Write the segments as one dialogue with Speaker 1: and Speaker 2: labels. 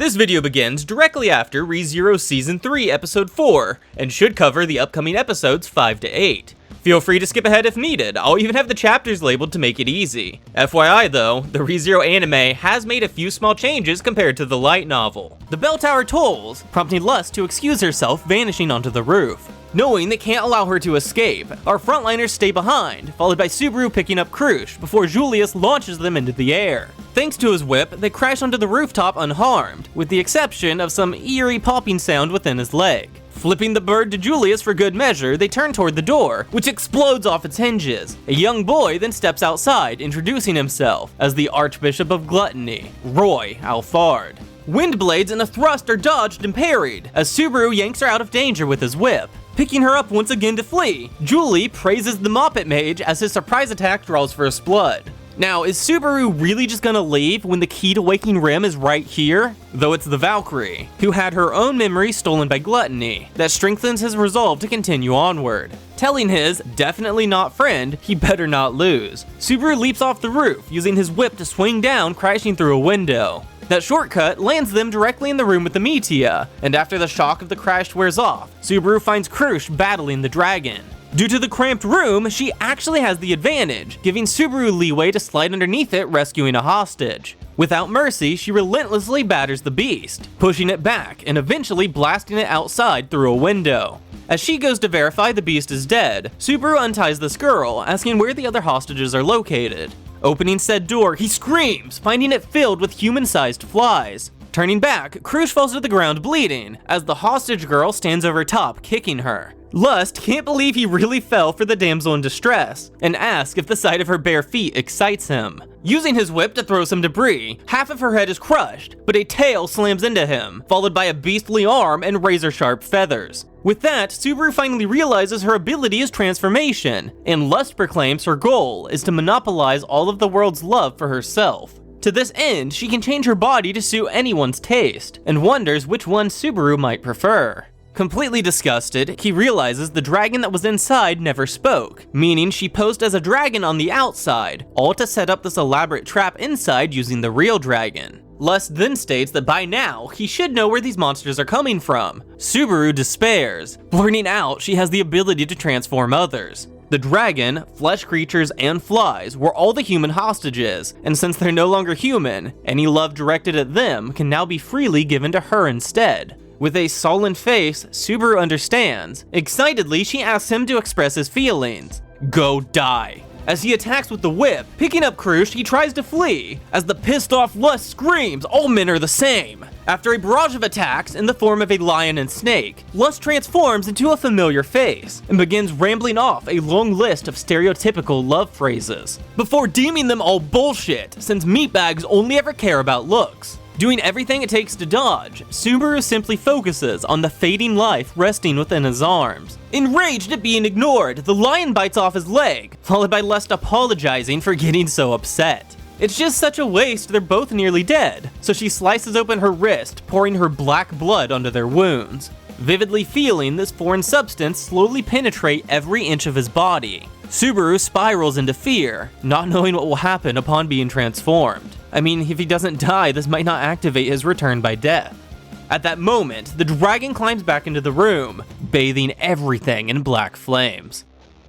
Speaker 1: This video begins directly after ReZero Season 3 Episode 4, and should cover the upcoming episodes 5 to 8. Feel free to skip ahead if needed, I'll even have the chapters labeled to make it easy. FYI though, the ReZero anime has made a few small changes compared to the light novel. The bell tower tolls, prompting Lust to excuse herself vanishing onto the roof. Knowing they can't allow her to escape, our frontliners stay behind, followed by Subaru picking up Krush before Julius launches them into the air. Thanks to his whip, they crash onto the rooftop unharmed, with the exception of some eerie popping sound within his leg. Flipping the bird to Julius for good measure, they turn toward the door, which explodes off its hinges. A young boy then steps outside, introducing himself as the Archbishop of Gluttony, Roy Alfard. Wind blades and a thrust are dodged and parried, as Subaru yanks her out of danger with his whip. Picking her up once again to flee, Julie praises the Moppet Mage as his surprise attack draws first blood. Now, is Subaru really just gonna leave when the key to Waking Rim is right here? Though it's the Valkyrie, who had her own memory stolen by Gluttony, that strengthens his resolve to continue onward. Telling his definitely not friend he better not lose, Subaru leaps off the roof, using his whip to swing down, crashing through a window. That shortcut lands them directly in the room with the Metia, and after the shock of the crash wears off, Subaru finds Krush battling the dragon. Due to the cramped room, she actually has the advantage, giving Subaru leeway to slide underneath it, rescuing a hostage. Without mercy, she relentlessly batters the beast, pushing it back and eventually blasting it outside through a window. As she goes to verify the beast is dead, Subaru unties this girl, asking where the other hostages are located. Opening said door, he screams, finding it filled with human-sized flies. Turning back, Krush falls to the ground bleeding, as the hostage girl stands over top, kicking her. Lust can't believe he really fell for the damsel in distress, and asks if the sight of her bare feet excites him. Using his whip to throw some debris, half of her head is crushed, but a tail slams into him, followed by a beastly arm and razor-sharp feathers. With that, Subaru finally realizes her ability is transformation, and Lust proclaims her goal is to monopolize all of the world's love for herself. To this end, she can change her body to suit anyone's taste, and wonders which one Subaru might prefer. Completely disgusted, he realizes the dragon that was inside never spoke, meaning she posed as a dragon on the outside, all to set up this elaborate trap inside using the real dragon. Lust then states that by now, he should know where these monsters are coming from. Subaru despairs, blurting out she has the ability to transform others. The dragon, flesh creatures, and flies were all the human hostages, and since they're no longer human, any love directed at them can now be freely given to her instead. With a sullen face, Subaru understands. Excitedly, she asks him to express his feelings. Go die. As he attacks with the whip, picking up Krush, he tries to flee. As the pissed off Lust screams, all men are the same. After a barrage of attacks in the form of a lion and snake, Lust transforms into a familiar face and begins rambling off a long list of stereotypical love phrases, before deeming them all bullshit, since meatbags only ever care about looks. Doing everything it takes to dodge, Subaru simply focuses on the fading life resting within his arms. Enraged at being ignored, the lion bites off his leg, followed by Lust apologizing for getting so upset. It's just such a waste they're both nearly dead, so she slices open her wrist, pouring her black blood onto their wounds, vividly feeling this foreign substance slowly penetrate every inch of his body. Subaru spirals into fear, not knowing what will happen upon being transformed. I mean, if he doesn't die, this might not activate his return by death. At that moment, the dragon climbs back into the room, bathing everything in black flames.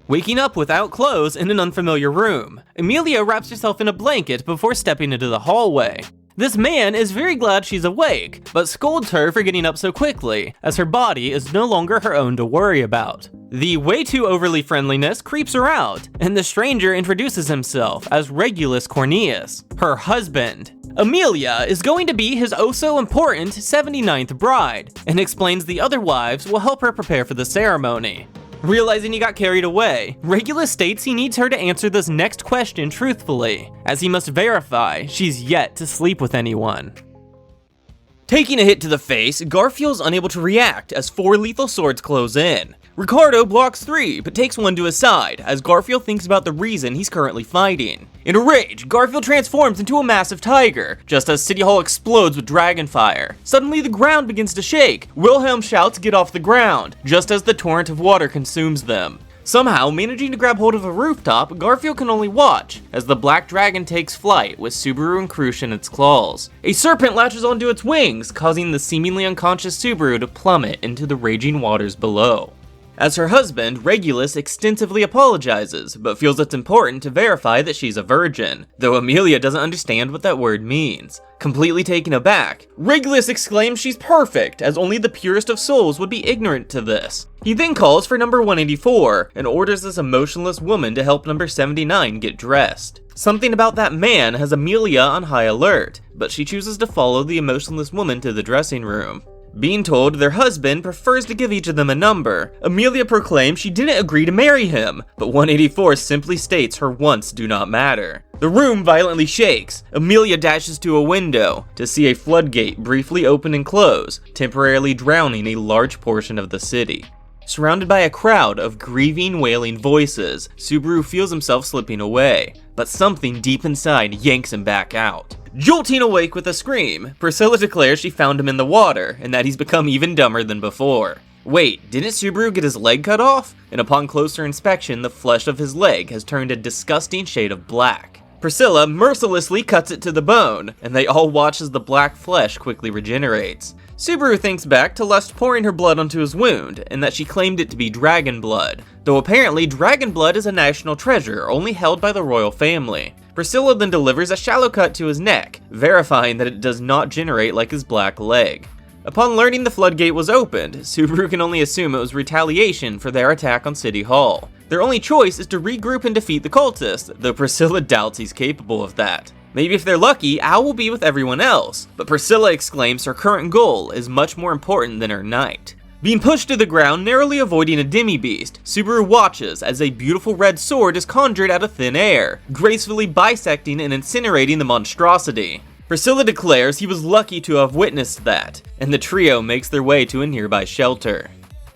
Speaker 1: Waking up without clothes in an unfamiliar room, Emilia wraps herself in a blanket before stepping into the hallway. This man is very glad she's awake, but scolds her for getting up so quickly, as her body is no longer her own to worry about. The way too overly friendliness creeps her out, and the stranger introduces himself as Regulus Cornelius, her husband. Emilia is going to be his oh-so-important 79th bride, and explains the other wives will help her prepare for the ceremony. Realizing he got carried away, Regulus states he needs her to answer this next question truthfully, as he must verify she's yet to sleep with anyone. Taking a hit to the face, Garfiel's unable to react as 4 lethal swords close in. Ricardo blocks 3, but takes one to his side, as Garfield thinks about the reason he's currently fighting. In a rage, Garfield transforms into a massive tiger, just as City Hall explodes with dragon fire. Suddenly the ground begins to shake. Wilhelm shouts, "Get off the ground," just as the torrent of water consumes them. Somehow, managing to grab hold of a rooftop, Garfield can only watch as the black dragon takes flight with Subaru and Crush in its claws. A serpent latches onto its wings, causing the seemingly unconscious Subaru to plummet into the raging waters below. As her husband, Regulus extensively apologizes, but feels it's important to verify that she's a virgin, though Amelia doesn't understand what that word means. Completely taken aback, Regulus exclaims she's perfect, as only the purest of souls would be ignorant to this. He then calls for number 184, and orders this emotionless woman to help number 79 get dressed. Something about that man has Amelia on high alert, but she chooses to follow the emotionless woman to the dressing room. Being told their husband prefers to give each of them a number, Amelia proclaims she didn't agree to marry him, but 184 simply states her wants do not matter. The room violently shakes. Amelia dashes to a window to see a floodgate briefly open and close, temporarily drowning a large portion of the city. Surrounded by a crowd of grieving, wailing voices, Subaru feels himself slipping away, but something deep inside yanks him back out. Jolting awake with a scream, Priscilla declares she found him in the water, and that he's become even dumber than before. Wait, didn't Subaru get his leg cut off? And upon closer inspection, the flesh of his leg has turned a disgusting shade of black. Priscilla mercilessly cuts it to the bone, and they all watch as the black flesh quickly regenerates. Subaru thinks back to Lust pouring her blood onto his wound, and that she claimed it to be dragon blood, though apparently dragon blood is a national treasure only held by the royal family. Priscilla then delivers a shallow cut to his neck, verifying that it does not generate like his black leg. Upon learning the floodgate was opened, Subaru can only assume it was retaliation for their attack on City Hall. Their only choice is to regroup and defeat the cultists, though Priscilla doubts he's capable of that. Maybe if they're lucky, Al will be with everyone else, but Priscilla exclaims her current goal is much more important than her knight. Being pushed to the ground, narrowly avoiding a demi-beast, Subaru watches as a beautiful red sword is conjured out of thin air, gracefully bisecting and incinerating the monstrosity. Priscilla declares he was lucky to have witnessed that, and the trio makes their way to a nearby shelter.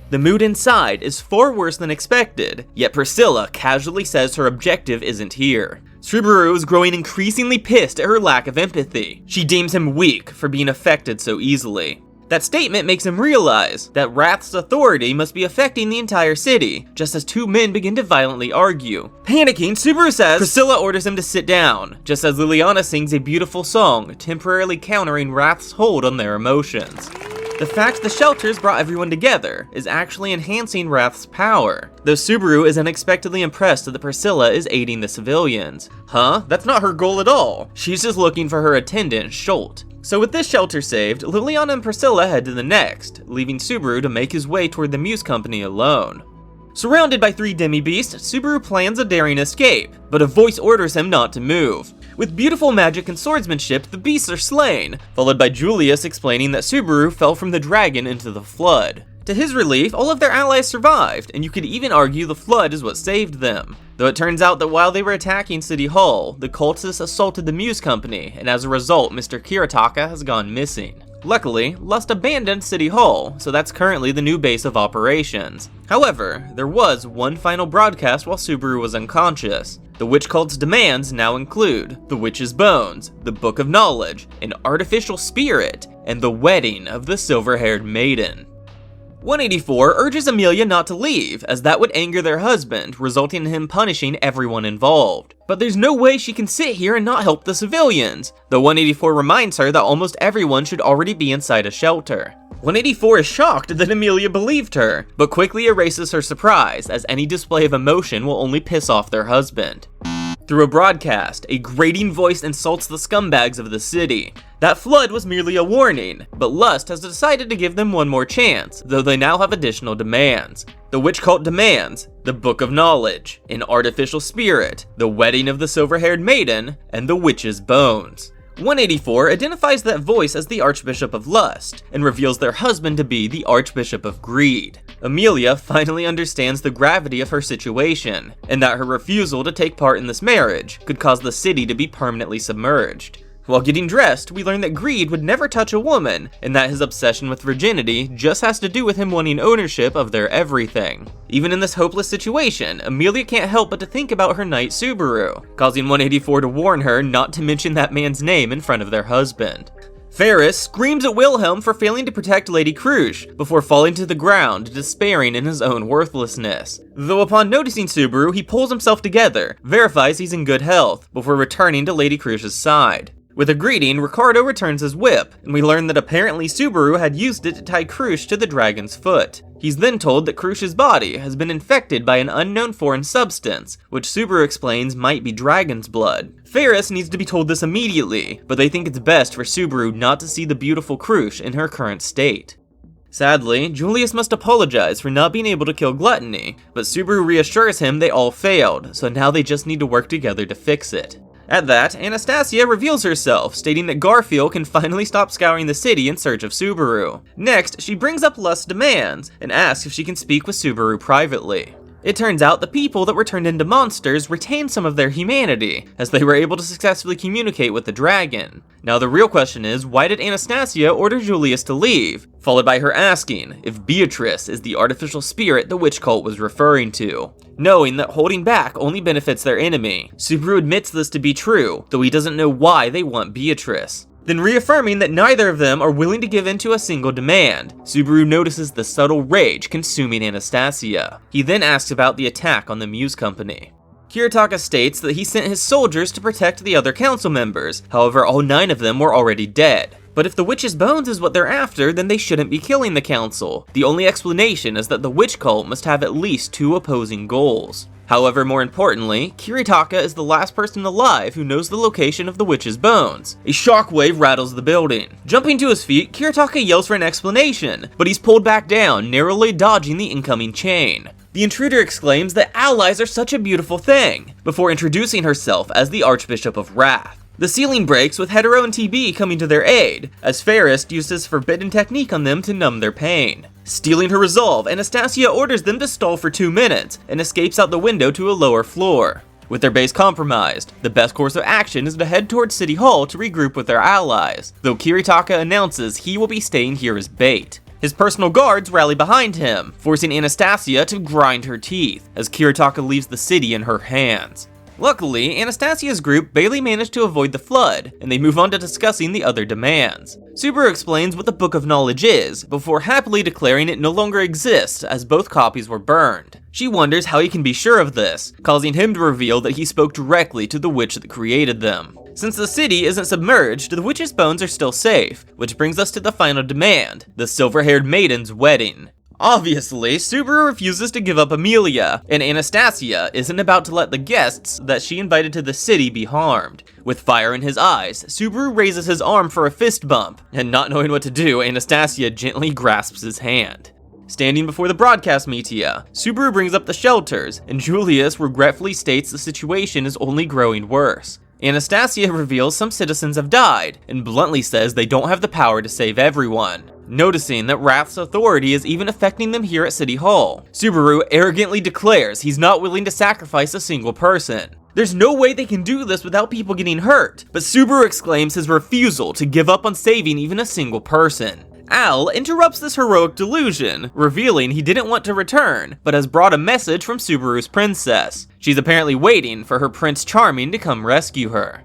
Speaker 1: The mood inside is far worse than expected, yet Priscilla casually says her objective isn't here. Subaru is growing increasingly pissed at her lack of empathy. She deems him weak for being affected so easily. That statement makes him realize that Wrath's authority must be affecting the entire city, just as two men begin to violently argue. Panicking, Subaru says Priscilla orders him to sit down, just as Liliana sings a beautiful song, temporarily countering Wrath's hold on their emotions. The fact the shelters brought everyone together is actually enhancing Wrath's power, though Subaru is unexpectedly impressed that Priscilla is aiding the civilians. Huh? That's not her goal at all. She's just looking for her attendant, Scholt. So with this shelter saved, Liliana and Priscilla head to the next, leaving Subaru to make his way toward the Muse Company alone. Surrounded by 3 demi-beasts, Subaru plans a daring escape, but a voice orders him not to move. With beautiful magic and swordsmanship, the beasts are slain, followed by Julius explaining that Subaru fell from the dragon into the flood. To his relief, all of their allies survived, and you could even argue the flood is what saved them. Though it turns out that while they were attacking City Hall, the cultists assaulted the Muse Company, and as a result, Mr. Kiritaka has gone missing. Luckily, Lust abandoned City Hall, so that's currently the new base of operations. However, there was one final broadcast while Subaru was unconscious. The witch cult's demands now include the witch's bones, the Book of Knowledge, an artificial spirit, and the wedding of the silver-haired maiden. 184 urges Amelia not to leave, as that would anger their husband, resulting in him punishing everyone involved. But there's no way she can sit here and not help the civilians, though 184 reminds her that almost everyone should already be inside a shelter. 184 is shocked that Amelia believed her, but quickly erases her surprise, as any display of emotion will only piss off their husband. Through a broadcast, a grating voice insults the scumbags of the city. That flood was merely a warning, but Lust has decided to give them one more chance, though they now have additional demands. The witch cult demands the Book of Knowledge, an artificial spirit, the wedding of the silver-haired maiden, and the witch's bones. 184 identifies that voice as the Archbishop of Lust, and reveals their husband to be the Archbishop of Greed. Amelia finally understands the gravity of her situation, and that her refusal to take part in this marriage could cause the city to be permanently submerged. While getting dressed, we learn that Greed would never touch a woman, and that his obsession with virginity just has to do with him wanting ownership of their everything. Even in this hopeless situation, Amelia can't help but to think about her knight Subaru, causing 184 to warn her not to mention that man's name in front of their husband. Ferris screams at Wilhelm for failing to protect Lady Krush before falling to the ground, despairing in his own worthlessness. Though upon noticing Subaru, he pulls himself together, verifies he's in good health, before returning to Lady Krush's side. With a greeting, Ricardo returns his whip, and we learn that apparently Subaru had used it to tie Krush to the dragon's foot. He's then told that Krush's body has been infected by an unknown foreign substance, which Subaru explains might be dragon's blood. Ferris needs to be told this immediately, but they think it's best for Subaru not to see the beautiful Krush in her current state. Sadly, Julius must apologize for not being able to kill Gluttony, but Subaru reassures him they all failed, so now they just need to work together to fix it. At that, Anastasia reveals herself, stating that Garfield can finally stop scouring the city in search of Subaru. Next, she brings up Lust's demands, and asks if she can speak with Subaru privately. It turns out the people that were turned into monsters retained some of their humanity, as they were able to successfully communicate with the dragon. Now the real question is, why did Anastasia order Julius to leave? Followed by her asking if Beatrice is the artificial spirit the witch cult was referring to. Knowing that holding back only benefits their enemy, Subaru admits this to be true, though he doesn't know why they want Beatrice. Then reaffirming that neither of them are willing to give in to a single demand, Subaru notices the subtle rage consuming Anastasia. He then asks about the attack on the Muse Company. Kiritaka states that he sent his soldiers to protect the other council members, however all 9 of them were already dead. But if the witch's bones is what they're after, then they shouldn't be killing the council. The only explanation is that the witch cult must have at least 2 opposing goals. However, more importantly, Kiritaka is the last person alive who knows the location of the witch's bones. A shockwave rattles the building. Jumping to his feet, Kiritaka yells for an explanation, but he's pulled back down, narrowly dodging the incoming chain. The intruder exclaims that allies are such a beautiful thing, before introducing herself as the Archbishop of Wrath. The ceiling breaks with Hetero and TB coming to their aid, as Ferris used his forbidden technique on them to numb their pain. Stealing her resolve, Anastasia orders them to stall for 2 minutes, and escapes out the window to a lower floor. With their base compromised, the best course of action is to head towards City Hall to regroup with their allies, though Kiritaka announces he will be staying here as bait. His personal guards rally behind him, forcing Anastasia to grind her teeth, as Kiritaka leaves the city in her hands. Luckily, Anastasia's group barely managed to avoid the flood, and they move on to discussing the other demands. Subaru explains what the Book of Knowledge is, before happily declaring it no longer exists as both copies were burned. She wonders how he can be sure of this, causing him to reveal that he spoke directly to the witch that created them. Since the city isn't submerged, the witch's bones are still safe, which brings us to the final demand, the silver-haired maiden's wedding. Obviously, Subaru refuses to give up Amelia, and Anastasia isn't about to let the guests that she invited to the city be harmed. With fire in his eyes, Subaru raises his arm for a fist bump, and not knowing what to do, Anastasia gently grasps his hand. Standing before the broadcast media, Subaru brings up the shelters, and Julius regretfully states the situation is only growing worse. Anastasia reveals some citizens have died, and bluntly says they don't have the power to save everyone. Noticing that Wrath's authority is even affecting them here at City Hall, Subaru arrogantly declares he's not willing to sacrifice a single person. There's no way they can do this without people getting hurt, but Subaru exclaims his refusal to give up on saving even a single person. Al interrupts this heroic delusion, revealing he didn't want to return, but has brought a message from Subaru's princess. She's apparently waiting for her Prince Charming to come rescue her.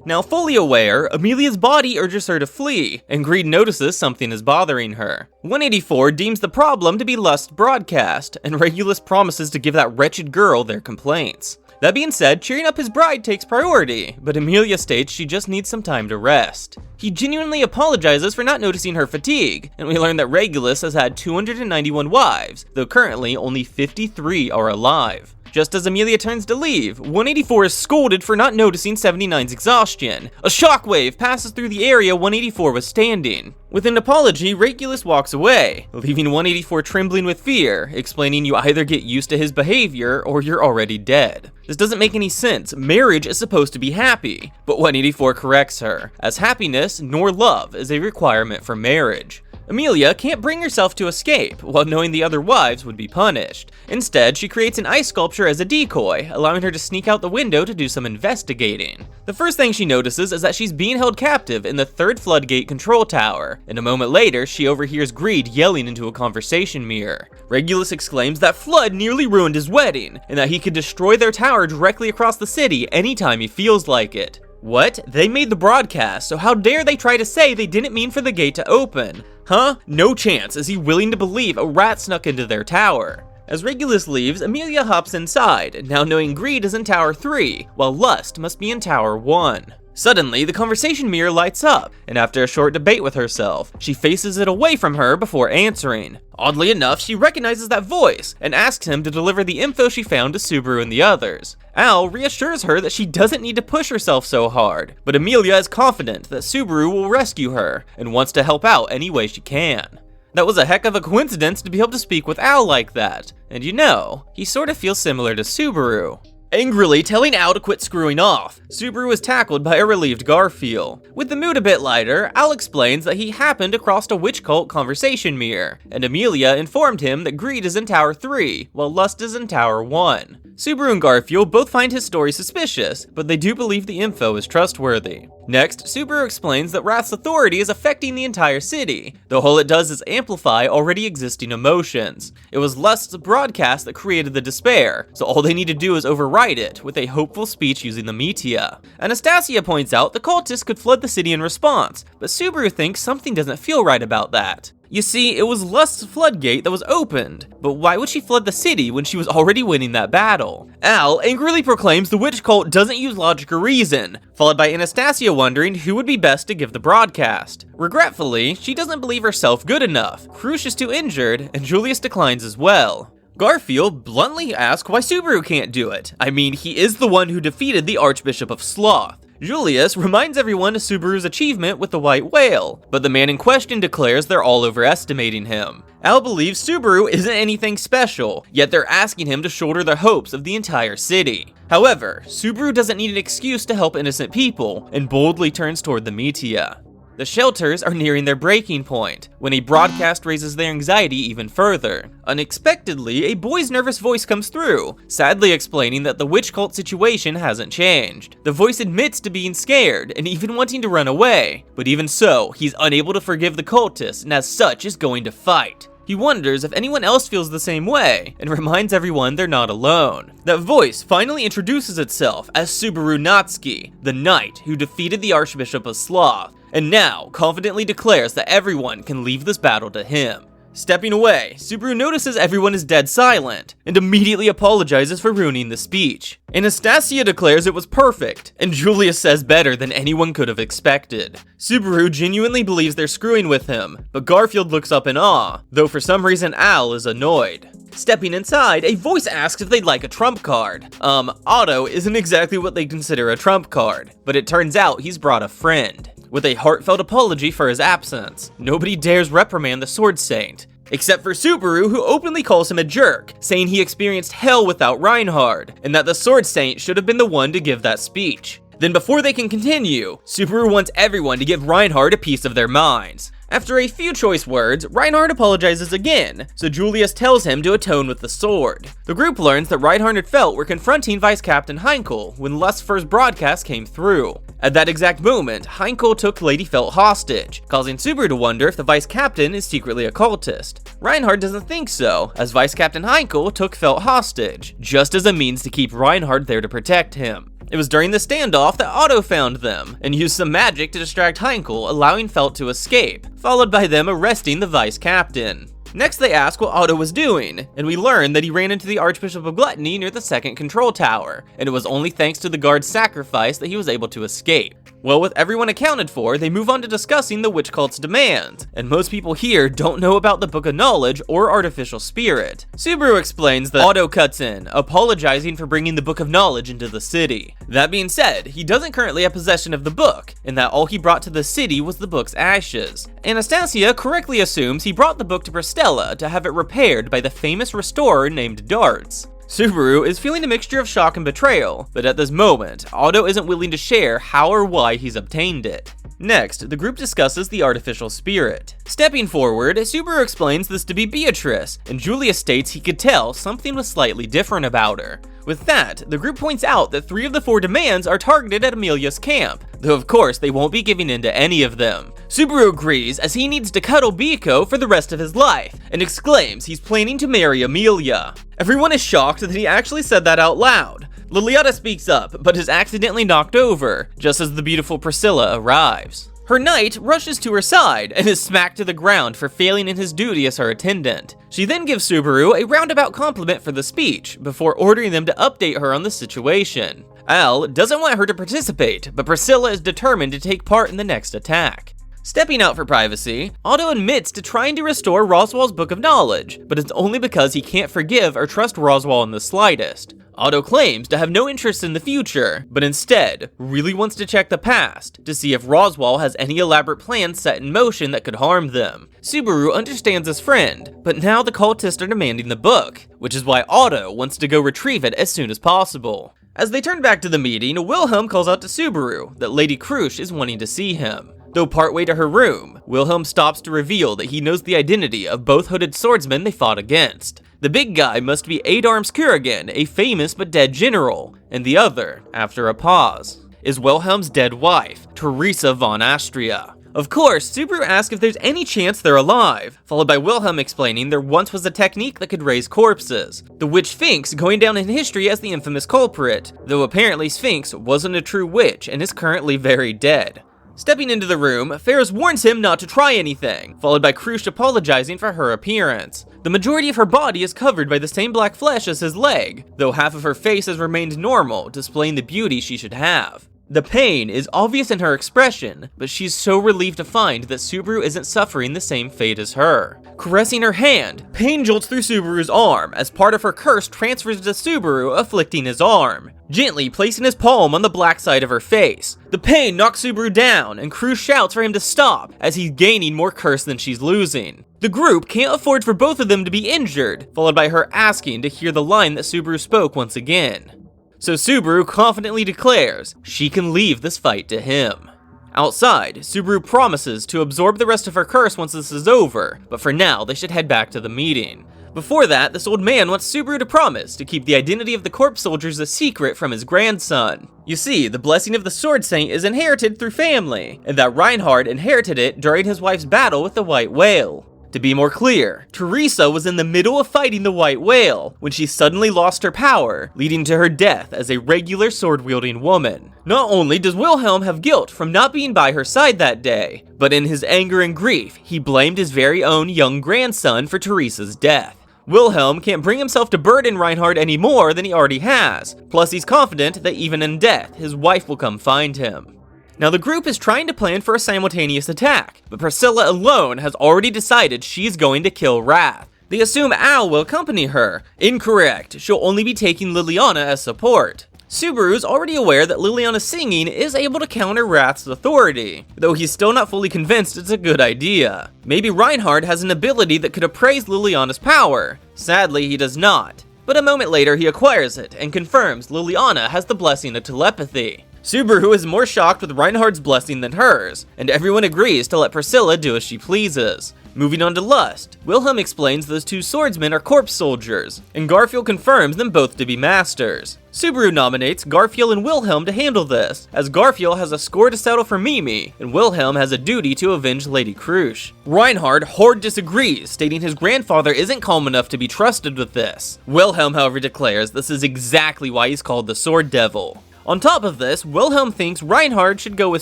Speaker 1: Now fully aware, Amelia's body urges her to flee, and Greed notices something is bothering her. 184 deems the problem to be Lust's broadcast, and Regulus promises to give that wretched girl their complaints. That being said, cheering up his bride takes priority, but Amelia states she just needs some time to rest. He genuinely apologizes for not noticing her fatigue, and we learn that Regulus has had 291 wives, though currently only 53 are alive. Just as Amelia turns to leave, 184 is scolded for not noticing 79's exhaustion. A shockwave passes through the area 184 was standing. With an apology, Regulus walks away, leaving 184 trembling with fear, explaining you either get used to his behavior or you're already dead. This doesn't make any sense. Marriage is supposed to be happy, but 184 corrects her, as happiness nor love is a requirement for marriage. Amelia can't bring herself to escape, while knowing the other wives would be punished. Instead, she creates an ice sculpture as a decoy, allowing her to sneak out the window to do some investigating. The first thing she notices is that she's being held captive in the 3rd floodgate control tower, and a moment later, she overhears Greed yelling into a conversation mirror. Regulus exclaims that Flood nearly ruined his wedding, and that he could destroy their tower directly across the city anytime he feels like it. What? They made the broadcast, so how dare they try to say they didn't mean for the gate to open? Huh? No chance is he willing to believe a rat snuck into their tower. As Regulus leaves, Amelia hops inside, now knowing greed is in Tower 3, while lust must be in Tower 1. Suddenly, the conversation mirror lights up, and after a short debate with herself, she faces it away from her before answering. Oddly enough, she recognizes that voice, and asks him to deliver the info she found to Subaru and the others. Al reassures her that she doesn't need to push herself so hard, but Amelia is confident that Subaru will rescue her, and wants to help out any way she can. That was a heck of a coincidence to be able to speak with Al like that, and you know, he sort of feels similar to Subaru. Angrily telling Al to quit screwing off, Subaru is tackled by a relieved Garfield. With the mood a bit lighter, Al explains that he happened across a witch cult conversation mirror, and Amelia informed him that greed is in Tower 3, while lust is in Tower 1. Subaru and Garfield both find his story suspicious, but they do believe the info is trustworthy. Next, Subaru explains that Wrath's authority is affecting the entire city, though all it does is amplify already existing emotions. It was Lust's broadcast that created the despair, so all they need to do is override it with a hopeful speech using the media. Anastasia points out the cultists could flood the city in response, but Subaru thinks something doesn't feel right about that. You see, it was Lust's floodgate that was opened, but why would she flood the city when she was already winning that battle? Al angrily proclaims the witch cult doesn't use logic or reason, followed by Anastasia wondering who would be best to give the broadcast. Regretfully, she doesn't believe herself good enough, Krush is too injured, and Julius declines as well. Garfield bluntly asks why Subaru can't do it. I mean, he is the one who defeated the Archbishop of Sloth. Julius reminds everyone of Subaru's achievement with the white whale, but the man in question declares they're all overestimating him. Al believes Subaru isn't anything special, yet they're asking him to shoulder the hopes of the entire city. However, Subaru doesn't need an excuse to help innocent people, and boldly turns toward the media. The shelters are nearing their breaking point, when a broadcast raises their anxiety even further. Unexpectedly, a boy's nervous voice comes through, sadly explaining that the witch cult situation hasn't changed. The voice admits to being scared, and even wanting to run away, but even so, he's unable to forgive the cultists, and as such is going to fight. He wonders if anyone else feels the same way, and reminds everyone they're not alone. That voice finally introduces itself as Subaru Natsuki, the knight who defeated the Archbishop of Sloth, and now confidently declares that everyone can leave this battle to him. Stepping away, Subaru notices everyone is dead silent, and immediately apologizes for ruining the speech. Anastasia declares it was perfect, and Julius says better than anyone could have expected. Subaru genuinely believes they're screwing with him, but Garfield looks up in awe, though for some reason Al is annoyed. Stepping inside, a voice asks if they'd like a trump card. Otto isn't exactly what they consider a trump card, but it turns out he's brought a friend. With a heartfelt apology for his absence, nobody dares reprimand the Sword Saint, except for Subaru, who openly calls him a jerk, saying he experienced hell without Reinhard, and that the Sword Saint should have been the one to give that speech. Then before they can continue, Subaru wants everyone to give Reinhard a piece of their minds. After a few choice words, Reinhard apologizes again, so Julius tells him to atone with the sword. The group learns that Reinhard and Felt were confronting Vice Captain Heinkel when Lust's first broadcast came through. At that exact moment, Heinkel took Lady Felt hostage, causing Subaru to wonder if the Vice Captain is secretly a cultist. Reinhard doesn't think so, as Vice Captain Heinkel took Felt hostage, just as a means to keep Reinhard there to protect him. It was during the standoff that Otto found them, and used some magic to distract Heinkel, allowing Felt to escape, followed by them arresting the Vice Captain. Next they ask what Otto was doing, and we learn that he ran into the Archbishop of Gluttony near the second control tower, and it was only thanks to the guard's sacrifice that he was able to escape. Well, with everyone accounted for, they move on to discussing the witch cult's demands, and most people here don't know about the Book of Knowledge or Artificial Spirit. Subaru explains that Otto cuts in, apologizing for bringing the Book of Knowledge into the city. That being said, he doesn't currently have possession of the book, and that all he brought to the city was the book's ashes. Anastasia correctly assumes he brought the book to Priestella to have it repaired by the famous restorer named Darts. Subaru is feeling a mixture of shock and betrayal, but at this moment, Otto isn't willing to share how or why he's obtained it. Next, the group discusses the artificial spirit. Stepping forward, Subaru explains this to be Beatrice, and Julius states he could tell something was slightly different about her. With that, the group points out that 3 of the 4 demands are targeted at Amelia's camp, though of course they won't be giving in to any of them. Subaru agrees as he needs to cuddle Biko for the rest of his life, and exclaims he's planning to marry Amelia. Everyone is shocked that he actually said that out loud, Liliana speaks up, but is accidentally knocked over, just as the beautiful Priestella arrives. Her knight rushes to her side and is smacked to the ground for failing in his duty as her attendant. She then gives Subaru a roundabout compliment for the speech, before ordering them to update her on the situation. Al doesn't want her to participate, but Priestella is determined to take part in the next attack. Stepping out for privacy, Otto admits to trying to restore Roswell's Book of Knowledge, but it's only because he can't forgive or trust Roswell in the slightest. Otto claims to have no interest in the future, but instead really wants to check the past to see if Roswell has any elaborate plans set in motion that could harm them. Subaru understands his friend, but now the cultists are demanding the book, which is why Otto wants to go retrieve it as soon as possible. As they turn back to the meeting, Wilhelm calls out to Subaru that Lady Krusch is wanting to see him. Though partway to her room, Wilhelm stops to reveal that he knows the identity of both hooded swordsmen they fought against. The big guy must be Adarms Kurgan, a famous but dead general, and the other, after a pause, is Wilhelm's dead wife, Teresa von Astria. Of course, Subaru asks if there's any chance they're alive, followed by Wilhelm explaining there once was a technique that could raise corpses, the witch Sphinx going down in history as the infamous culprit, though apparently Sphinx wasn't a true witch and is currently very dead. Stepping into the room, Ferris warns him not to try anything, followed by Krusch apologizing for her appearance. The majority of her body is covered by the same black flesh as his leg, though half of her face has remained normal, displaying the beauty she should have. The pain is obvious in her expression, but she's so relieved to find that Subaru isn't suffering the same fate as her. Caressing her hand, pain jolts through Subaru's arm as part of her curse transfers to Subaru, afflicting his arm, gently placing his palm on the black side of her face. The pain knocks Subaru down, and Krusch shouts for him to stop as he's gaining more curse than she's losing. The group can't afford for both of them to be injured, followed by her asking to hear the line that Subaru spoke once again. So Subaru confidently declares she can leave this fight to him. Outside, Subaru promises to absorb the rest of her curse once this is over, but for now they should head back to the meeting. Before that, this old man wants Subaru to promise to keep the identity of the corpse soldiers a secret from his grandson. You see, the blessing of the Sword Saint is inherited through family, and that Reinhard inherited it during his wife's battle with the White Whale. To be more clear, Teresa was in the middle of fighting the White Whale when she suddenly lost her power, leading to her death as a regular sword-wielding woman. Not only does Wilhelm have guilt from not being by her side that day, but in his anger and grief, he blamed his very own young grandson for Teresa's death. Wilhelm can't bring himself to burden Reinhard any more than he already has, plus he's confident that even in death, his wife will come find him. Now the group is trying to plan for a simultaneous attack, but Priestella alone has already decided she's going to kill Wrath. They assume Al will accompany her. Incorrect, she'll only be taking Liliana as support. Subaru's already aware that Liliana's singing is able to counter Wrath's authority, though he's still not fully convinced it's a good idea. Maybe Reinhard has an ability that could appraise Liliana's power. Sadly, he does not. But a moment later, he acquires it and confirms Liliana has the blessing of telepathy. Subaru is more shocked with Reinhard's blessing than hers, and everyone agrees to let Priestella do as she pleases. Moving on to Lust, Wilhelm explains those two swordsmen are corpse soldiers, and Garfield confirms them both to be masters. Subaru nominates Garfield and Wilhelm to handle this, as Garfield has a score to settle for Mimi, and Wilhelm has a duty to avenge Lady Krusch. Reinhard hard disagrees, stating his grandfather isn't calm enough to be trusted with this. Wilhelm, however, declares this is exactly why he's called the Sword Devil. On top of this, Wilhelm thinks Reinhard should go with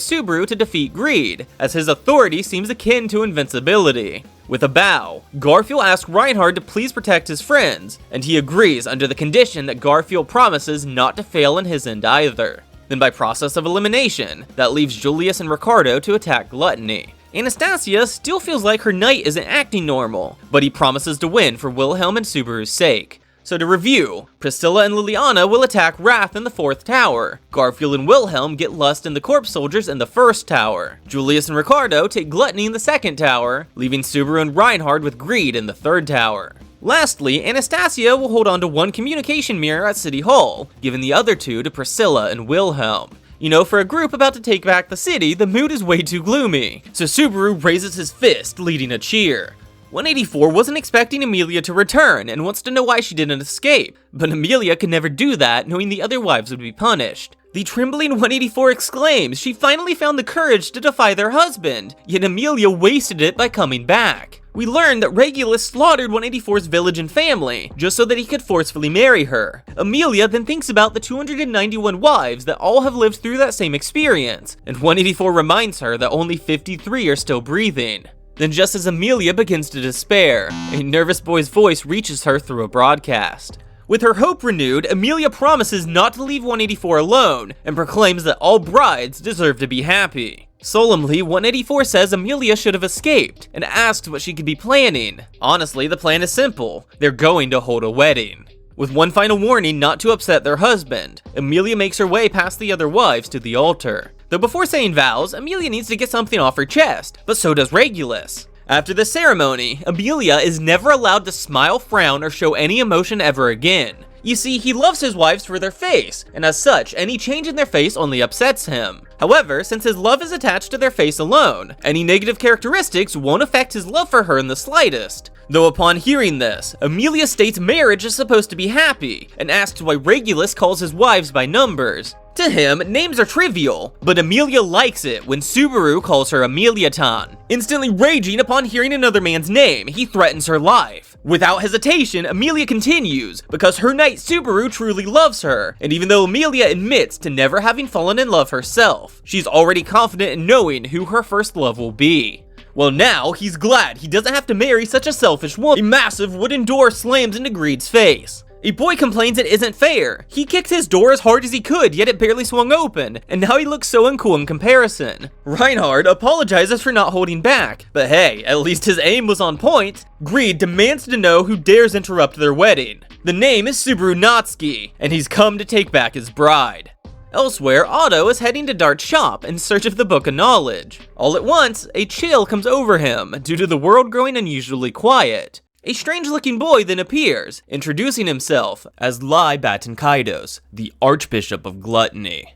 Speaker 1: Subaru to defeat Greed, as his authority seems akin to invincibility. With a bow, Garfield asks Reinhard to please protect his friends, and he agrees under the condition that Garfield promises not to fail in his end either. Then by process of elimination, that leaves Julius and Ricardo to attack Gluttony. Anastasia still feels like her knight isn't acting normal, but he promises to win for Wilhelm and Subaru's sake. So to review, Priestella and Liliana will attack Wrath in the 4th tower. Garfield and Wilhelm get Lust and the corpse soldiers in the 1st tower. Julius and Ricardo take Gluttony in the 2nd tower, leaving Subaru and Reinhard with Greed in the 3rd tower. Lastly, Anastasia will hold on to one communication mirror at City Hall, giving the other two to Priestella and Wilhelm. You know, for a group about to take back the city, the mood is way too gloomy, so Subaru raises his fist, leading a cheer. 184 wasn't expecting Amelia to return and wants to know why she didn't escape, but Amelia could never do that, knowing the other wives would be punished. The trembling 184 exclaims she finally found the courage to defy their husband, yet Amelia wasted it by coming back. We learn that Regulus slaughtered 184's village and family, just so that he could forcefully marry her. Amelia then thinks about the 291 wives that all have lived through that same experience, and 184 reminds her that only 53 are still breathing. Then just as Amelia begins to despair, a nervous boy's voice reaches her through a broadcast. With her hope renewed, Amelia promises not to leave 184 alone, and proclaims that all brides deserve to be happy. Solemnly, 184 says Amelia should have escaped, and asks what she could be planning. Honestly, the plan is simple. They're going to hold a wedding. With one final warning not to upset their husband, Amelia makes her way past the other wives to the altar. Though before saying vows, Amelia needs to get something off her chest, but so does Regulus. After the ceremony, Amelia is never allowed to smile, frown, or show any emotion ever again. You see, he loves his wives for their face, and as such, any change in their face only upsets him. However, since his love is attached to their face alone, any negative characteristics won't affect his love for her in the slightest. Though upon hearing this, Amelia states marriage is supposed to be happy, and asks why Regulus calls his wives by numbers. To him, names are trivial, but Amelia likes it when Subaru calls her Ameliatan. Instantly raging upon hearing another man's name, he threatens her life. Without hesitation, Amelia continues, because her knight Subaru truly loves her, and even though Amelia admits to never having fallen in love herself, she's already confident in knowing who her first love will be. Well, now, he's glad he doesn't have to marry such a selfish woman. A massive wooden door slams into Greed's face. A boy complains it isn't fair. He kicked his door as hard as he could, yet it barely swung open, and now he looks so uncool in comparison. Reinhard apologizes for not holding back, but hey, at least his aim was on point. Greed demands to know who dares interrupt their wedding. The name is Subaru Natsuki, and he's come to take back his bride. Elsewhere, Otto is heading to Dart's shop in search of the Book of Knowledge. All at once, a chill comes over him due to the world growing unusually quiet. A strange-looking boy then appears, introducing himself as Lai Batankaidos, the Archbishop of Gluttony.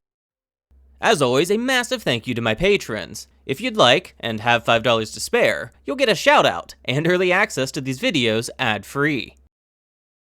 Speaker 1: As always, a massive thank you to my patrons. If you'd like, and have $5 to spare, you'll get a shout-out and early access to these videos ad-free.